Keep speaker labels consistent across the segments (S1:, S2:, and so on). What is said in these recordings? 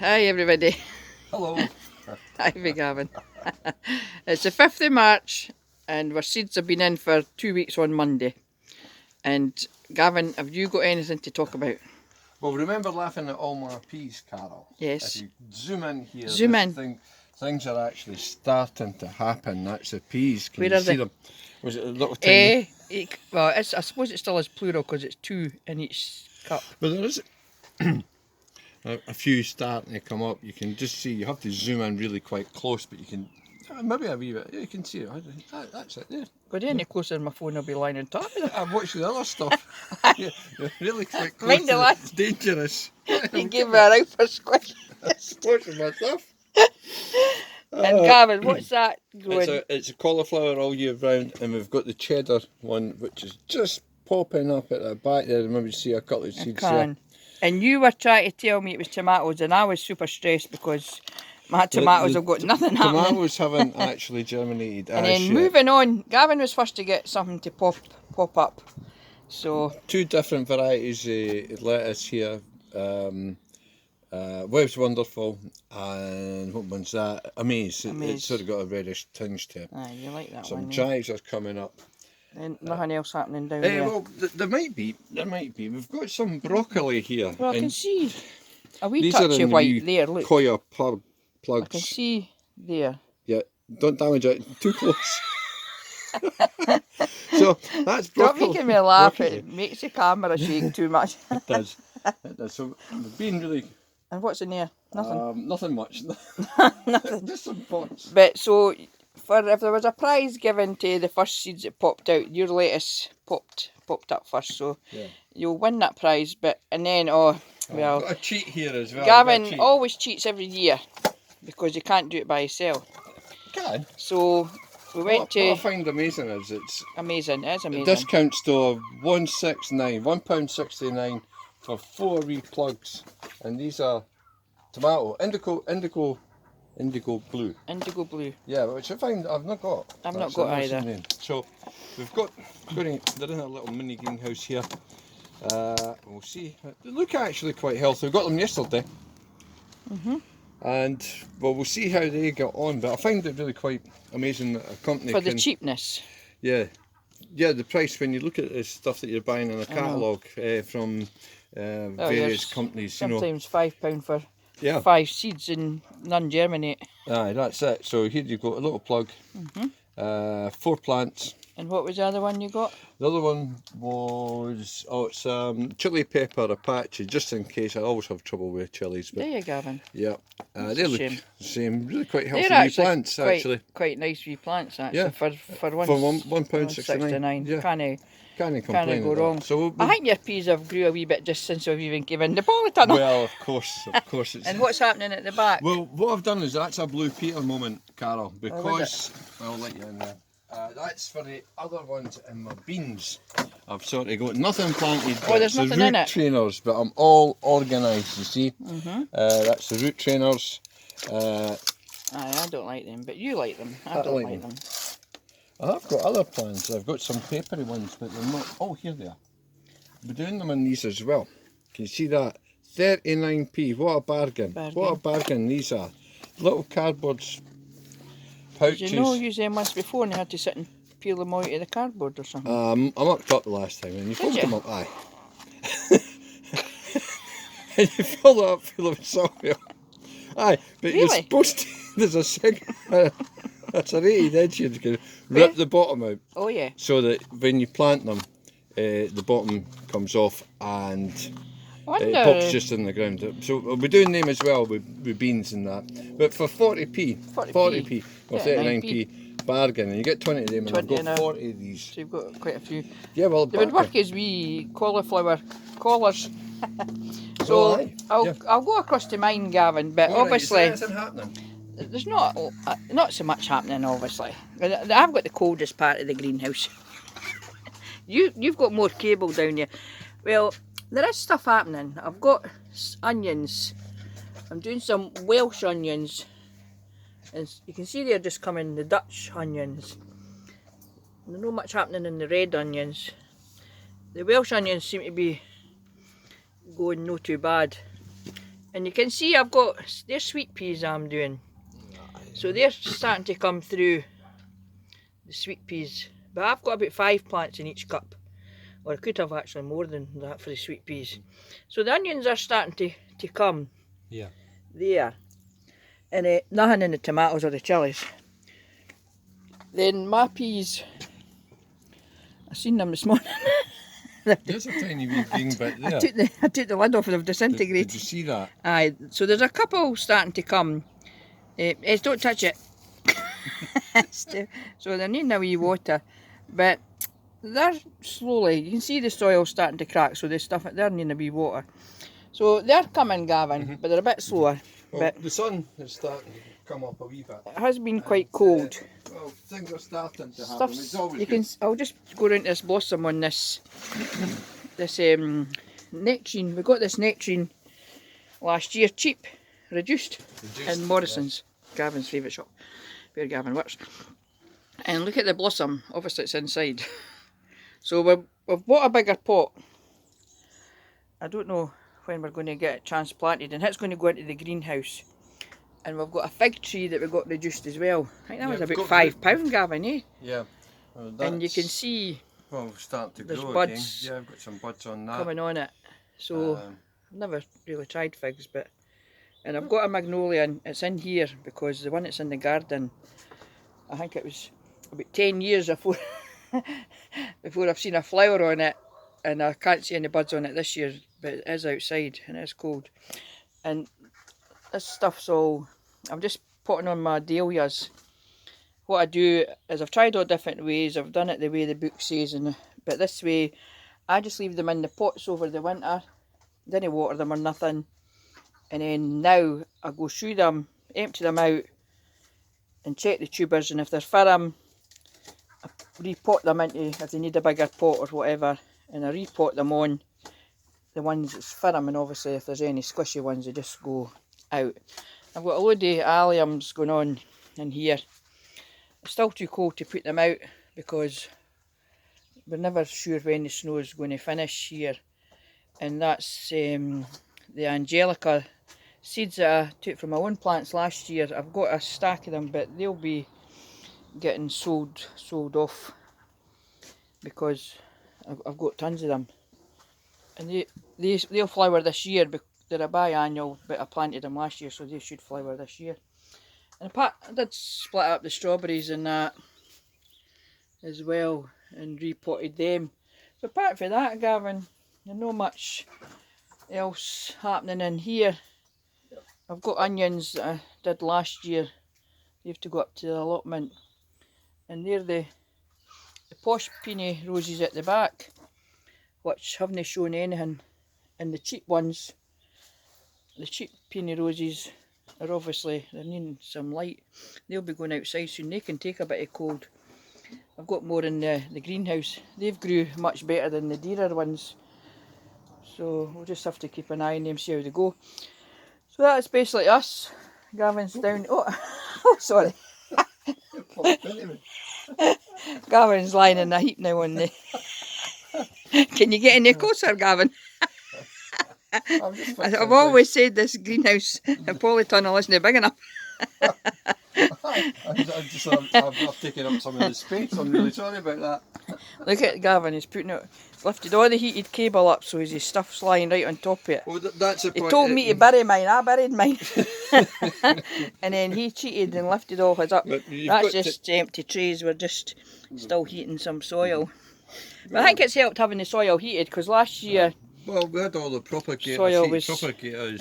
S1: Hi everybody.
S2: Hello.
S1: Hi Gavin. It's the 5th of March and our seeds have been in for 2 weeks on Monday. And Gavin, have you got anything to talk about?
S2: Well, remember laughing at all my peas, Carol?
S1: Yes.
S2: If you zoom in here,
S1: Zoom in.
S2: Things are actually starting to happen. That's the peas. Can
S1: Where
S2: you
S1: are
S2: see
S1: they?
S2: them? Was it a little tiny?
S1: Well, I suppose it still is plural because it's 2 in each cup.
S2: But there is a few starting to come up. You can just see, you have to zoom in really quite close, but you can, maybe a wee bit, yeah, you can see it. That's it there.
S1: Go any closer and my phone will be lying on top of it.
S2: I've watched the other stuff. You're really quite close
S1: Mind
S2: to
S1: the
S2: it.
S1: lad.
S2: Dangerous.
S1: You gave me a right for squish.
S2: Watching myself.
S1: And Gavin, what's that going?
S2: It's a cauliflower all year round, and we've got the cheddar one, which is just popping up at the back there. Maybe see a couple of seeds there.
S1: And you were trying to tell me it was tomatoes, and I was super stressed because my tomatoes have got nothing happening.
S2: Tomatoes haven't actually germinated.
S1: And then moving on, Gavin was first to get something to pop up. So
S2: two different varieties of lettuce here. Webb's Wonderful, and what one's that? Amaze. It's sort of got a reddish tinge to it.
S1: Aye, you like that
S2: Some
S1: one.
S2: chives are coming up.
S1: And nothing else happening down there.
S2: Well, there might be. We've got some broccoli here.
S1: Well, I can see a wee
S2: these
S1: touch
S2: are
S1: of white there, look.
S2: Koya plugs.
S1: I can see there.
S2: Yeah, don't damage it too close. So that's
S1: Stop
S2: broccoli.
S1: making me laugh, it makes the camera shake too much.
S2: It does. It does. So we've been really...
S1: And what's in there? Nothing?
S2: Nothing much.
S1: Nothing.
S2: Just some pots.
S1: But so, if there was a prize given to the first seeds that popped out, your lettuce popped up first, so yeah, you'll win that prize. And then, well,
S2: I've got a cheat here as well.
S1: Gavin always cheats every year because you can't do it by yourself.
S2: You can.
S1: So we went to.
S2: What I find amazing is it's
S1: amazing. It's amazing.
S2: The discount store £1.69 for 4 wee plugs, and these are tomato indigo blue. Indigo blue. Yeah, which I find I've not got.
S1: I've not got either.
S2: Name. So we've got. They're in a little mini greenhouse here. We'll see. They look actually quite healthy. We got them yesterday. And well, we'll see how they get on. But I find it really quite amazing that a company
S1: for the cheapness.
S2: Yeah, the price when you look at the stuff that you're buying in a catalogue from various companies.
S1: Sometimes £5 for 5 seeds and none germinate.
S2: Aye, that's it. So here you've got a little plug, 4 plants.
S1: And what was the other one you got?
S2: The other one was, it's chili pepper Apache, just in case. I always have trouble with chilies. But,
S1: there you go, Gavin.
S2: Yeah, they look the same, really quite healthy
S1: wee
S2: plants actually.
S1: Quite nice wee plants actually.
S2: Yeah.
S1: For £1.69.
S2: Yeah. Can't
S1: go wrong.
S2: So
S1: I think your peas have grew a wee bit just since we've even given the polytunnel.
S2: Well, of course it's...
S1: And what's happening at the back?
S2: Well, what I've done is that's a blue Peter moment, Carol, because I'll let you in there. That's for the other ones in my beans. I've sort of got nothing planted.
S1: There's nothing in it.
S2: Root trainers, but I'm all organised. You see, that's the root trainers.
S1: Aye, I don't like them, but you like them. I don't like them.
S2: I've got other plants. I've got some papery ones, but they're not. Oh, here they are. We're doing them in these as well. Can you see that? 39p. What a bargain! What a bargain these are. Little cardboard pouches.
S1: Did you know you used them once before and you had to sit and peel them out of the cardboard or something?
S2: I mucked up the last time and you fold them up, aye. And you fill it up full of soil. Aye, but you're supposed to, there's a serrated edge here, you can rip the bottom out.
S1: Oh yeah.
S2: So that when you plant them, the bottom comes off and it pops just in the ground. So we'll be doing them as well with beans and that. But for 40p or 39p, bargain, and you get 20 of them, and I've got 40 of these.
S1: So you've got quite a few.
S2: Yeah, well,
S1: they would work as wee cauliflower collars. So I'll go across to mine, Gavin. But obviously, there's not so much happening. Obviously, I've got the coldest part of the greenhouse. You've got more cable down here. Well, there is stuff happening. I've got onions. I'm doing some Welsh onions. And you can see they're just coming, the Dutch onions. There's not much happening in the red onions. The Welsh onions seem to be going no too bad. And you can see I've got, they're sweet peas I'm doing. So they're starting to come through, the sweet peas. But I've got about 5 plants in each cup. Or I could have actually more than that for the sweet peas. So the onions are starting to come.
S2: Yeah.
S1: There. And nothing in the tomatoes or the chilies. Then my peas, I seen them this morning.
S2: There's a tiny wee green bit there.
S1: I took the lid off and they've disintegrated.
S2: Did you see that?
S1: Aye, so there's a couple starting to come. Don't touch it. So they're needing a wee water. But they're slowly, you can see the soil starting to crack, so they're needing a wee water. So they're coming, Gavin, but they're a bit slower.
S2: Well,
S1: but
S2: the sun is starting to come up a wee bit.
S1: It has been quite cold.
S2: Well, things are starting to happen. It's always
S1: you can. I'll just go around this blossom on this nectarine. We got this nectarine last year, cheap, reduced in Morrison's, yes. Gavin's favourite shop, where Gavin works. And look at the blossom. Obviously, it's inside. So we've bought a bigger pot. I don't know when we're going to get it transplanted, and it's going to go into the greenhouse. And we've got a fig tree that we got reduced as well. I think that was about £5, Gavin, eh?
S2: Yeah.
S1: And you can see
S2: starting to grow
S1: buds
S2: again. Yeah, I've got some buds on that.
S1: coming on it. So I've never really tried figs, and I've got a magnolia, and it's in here because the one that's in the garden, I think it was about 10 years before I've seen a flower on it, and I can't see any buds on it this year, but it is outside and it's cold. And this stuff's all, I'm just putting on my dahlias. What I do is I've tried all different ways. I've done it the way the book says, but this way I just leave them in the pots over the winter, didn't water them or nothing, and then now I go through them, empty them out and check the tubers, and if they're firm I repot them into, if they need a bigger pot or whatever, and I repot them on the ones that's firm, and obviously if there's any squishy ones they just go out. I've got a load of alliums going on in here. It's still too cold to put them out because we're never sure when the snow is going to finish here. And that's the Angelica seeds that I took from my own plants last year. I've got a stack of them, but they'll be getting sold off because I've got tons of them. And they'll flower this year. They're a biannual, but I planted them last year, so they should flower this year. And I did split up the strawberries and that as well and repotted them. So apart from that, Gavin, there's not much else happening in here. I've got onions that I did last year. They have to go up to the allotment. And they're the posh peony roses at the back, which haven't shown anything. And the cheap ones, the cheap peony roses, are obviously, they're needing some light. They'll be going outside soon. They can take a bit of cold. I've got more in the greenhouse. They've grew much better than the dearer ones. So we'll just have to keep an eye on them, see how they go. So that's basically us. Gavin's down. Oh, sorry. Gavin's lying in a heap now on the... Can you get any closer, Gavin? I've always said this greenhouse and polytunnel isn't big enough.
S2: I've taken up some of the space. I'm really sorry about that.
S1: Look at Gavin, he's lifted all the heated cable up, so his stuff's lying right on top of it.
S2: Well, that's the point.
S1: He told me to bury mine, I buried mine. And then he cheated and lifted all his up. That's just empty trays, we're just still heating some soil. But I think it's helped having the soil heated, because last year...
S2: Well, we had all the propagators,
S1: soil was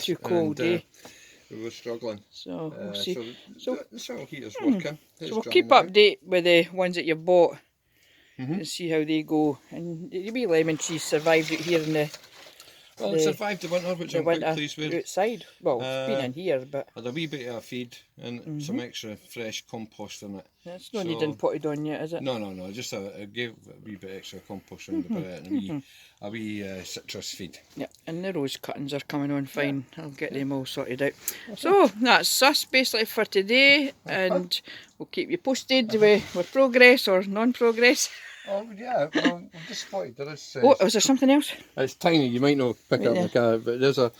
S1: too cold,
S2: we were struggling.
S1: So we'll see.
S2: So the soil heater's working.
S1: So we'll keep update with the ones that you've bought and see how they go. And the wee lemon trees survived out here in the...
S2: Well, it survived the winter, which I'm quite pleased with.
S1: Outside. Well, it's been in here, but...
S2: Had a wee bit of a feed and some extra fresh compost in it.
S1: It's not needing potted on yet, is it?
S2: No. Just I gave a wee bit extra compost in the bit and a wee citrus feed.
S1: Yeah, and the rose cuttings are coming on fine. I'll get them all sorted out. So, that's us basically for today, and we'll keep you posted with progress or non-progress.
S2: Oh yeah, well, I'm just spotted there is...
S1: was there something else?
S2: It's tiny, you might not pick up the car, but there's a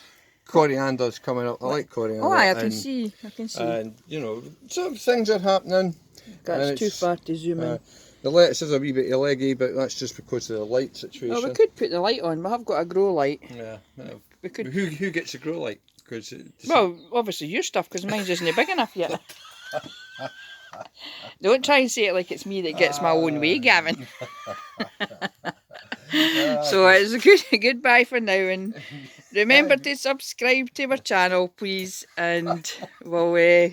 S2: coriander's coming up. I like coriander.
S1: Oh, I can see.
S2: And, you know, some things are happening.
S1: That's too far to zoom in.
S2: The lettuce is a wee bit leggy, but that's just because of the light situation.
S1: Well, we could put the light on. We have got a grow light.
S2: Yeah.
S1: We could.
S2: Who gets a grow light?
S1: Well, obviously your stuff, because mine isn't big enough yet. Don't try and say it like it's me that gets my own way, Gavin. So it's a goodbye for now, and remember to subscribe to our channel, please, and we'll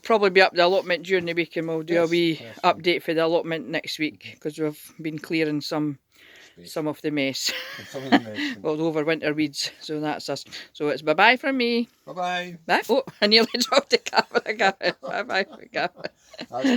S1: probably be up the allotment during the week, and we'll do a wee update for the allotment next week, because we've been clearing some of the mess. Well, over winter weeds, so that's us. So it's bye-bye from me.
S2: Bye-bye.
S1: Oh, I nearly dropped the camera, Gavin. Bye-bye, Gavin.